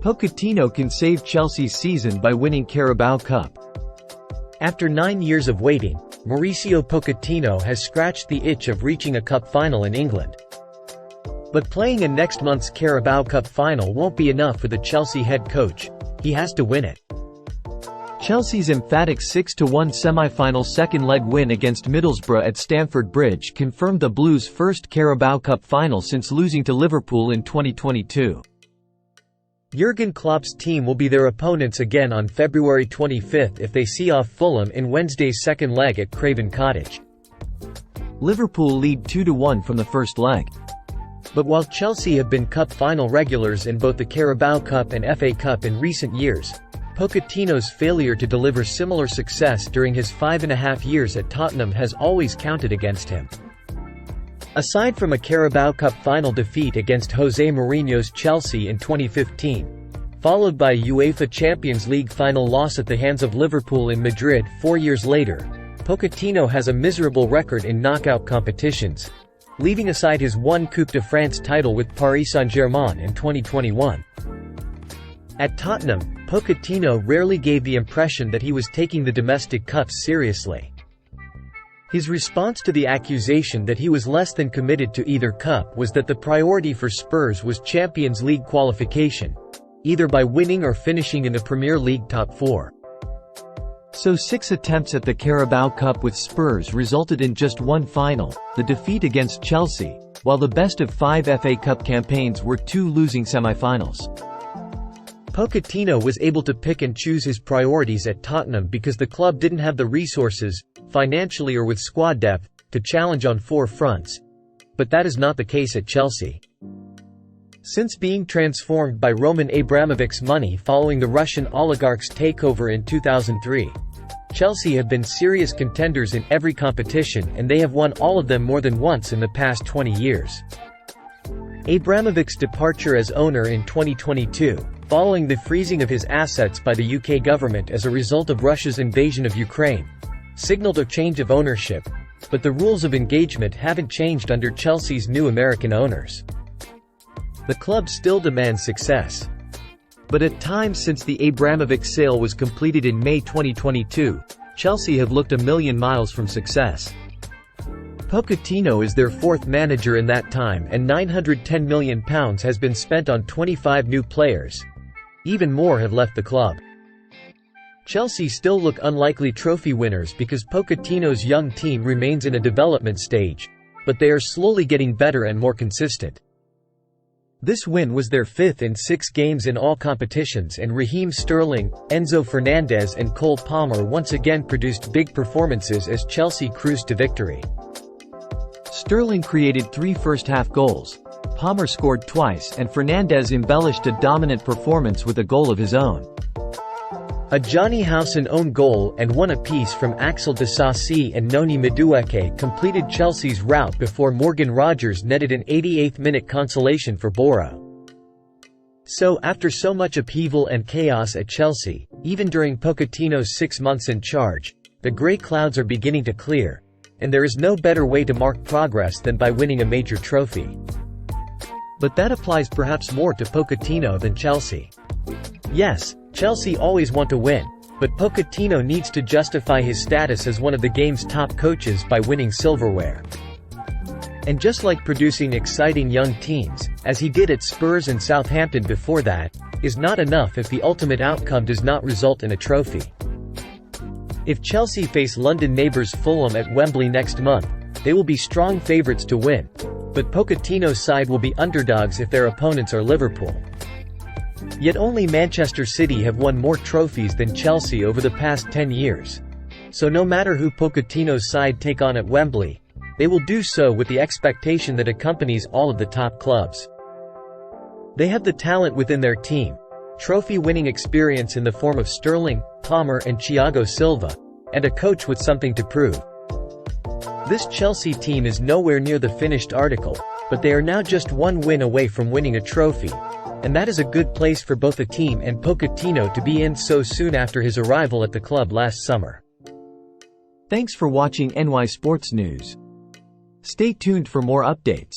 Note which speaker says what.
Speaker 1: Pochettino can save Chelsea's season by winning Carabao Cup.
Speaker 2: After 9 years of waiting, Mauricio Pochettino has scratched the itch of reaching a cup final in England. But playing in next month's Carabao Cup final won't be enough for the Chelsea head coach. He has to win it.
Speaker 1: Chelsea's emphatic 6-1 semi-final second-leg win against Middlesbrough at Stamford Bridge confirmed the Blues' first Carabao Cup final since losing to Liverpool in 2022.
Speaker 2: Jurgen Klopp's team will be their opponents again on February 25 if they see off Fulham in Wednesday's second leg at Craven Cottage.
Speaker 1: Liverpool lead 2-1 from the first leg.
Speaker 2: But while Chelsea have been cup final regulars in both the Carabao Cup and FA Cup in recent years, Pochettino's failure to deliver similar success during his 5.5 years at Tottenham has always counted against him. Aside from a Carabao Cup final defeat against Jose Mourinho's Chelsea in 2015, followed by a UEFA Champions League final loss at the hands of Liverpool in Madrid 4 years later, Pochettino has a miserable record in knockout competitions, leaving aside his one Coupe de France title with Paris Saint-Germain in 2021. At Tottenham, Pochettino rarely gave the impression that he was taking the domestic cups seriously. His response to the accusation that he was less than committed to either cup was that the priority for Spurs was Champions League qualification, either by winning or finishing in the Premier League top 4.
Speaker 1: So 6 attempts at the Carabao Cup with Spurs resulted in just one final, the defeat against Chelsea, while the best of 5 FA Cup campaigns were 2 losing semi-finals.
Speaker 2: Pochettino was able to pick and choose his priorities at Tottenham because the club didn't have the resources, financially or with squad depth, to challenge on 4 fronts. But that is not the case at Chelsea. Since being transformed by Roman Abramovich's money following the Russian oligarch's takeover in 2003, Chelsea have been serious contenders in every competition, and they have won all of them more than once in the past 20 years. Abramovich's departure as owner in 2022, following the freezing of his assets by the UK government as a result of Russia's invasion of Ukraine, signaled a change of ownership, but the rules of engagement haven't changed under Chelsea's new American owners. The club still demands success. But at times since the Abramovich sale was completed in May 2022, Chelsea have looked a million miles from success. Pochettino is their 4th manager in that time, and £910 million has been spent on 25 new players. Even more have left the club. Chelsea still look unlikely trophy winners because Pochettino's young team remains in a development stage, but they are slowly getting better and more consistent. This win was their 5th in 6 games in all competitions, and Raheem Sterling, Enzo Fernandez and Cole Palmer once again produced big performances as Chelsea cruised to victory.
Speaker 1: Sterling created 3 first-half goals, Palmer scored twice, and Fernandez embellished a dominant performance with a goal of his own.
Speaker 2: A Johnny Howson own goal and one apiece from Axel Disasi and Noni Madueke completed Chelsea's rout before Morgan Rogers netted an 88th-minute consolation for Boro. So after so much upheaval and chaos at Chelsea, even during Pochettino's 6 months in charge, the grey clouds are beginning to clear, and there is no better way to mark progress than by winning a major trophy. But that applies perhaps more to Pochettino than Chelsea. Yes, Chelsea always want to win, but Pochettino needs to justify his status as one of the game's top coaches by winning silverware. And just like producing exciting young teams, as he did at Spurs and Southampton before that, is not enough if the ultimate outcome does not result in a trophy. If Chelsea face London neighbours Fulham at Wembley next month, they will be strong favourites to win, but Pochettino's side will be underdogs if their opponents are Liverpool. Yet only Manchester City have won more trophies than Chelsea over the past 10 years. So no matter who Pochettino's side take on at Wembley, they will do so with the expectation that accompanies all of the top clubs. They have the talent within their team, trophy-winning experience in the form of Sterling, Palmer and Thiago Silva, and a coach with something to prove. This Chelsea team is nowhere near the finished article, but they are now just one win away from winning a trophy, and that is a good place for both the team and Pochettino to be in so soon after his arrival at the club last summer.
Speaker 1: Thanks for watching NY Sports News. Stay tuned for more updates.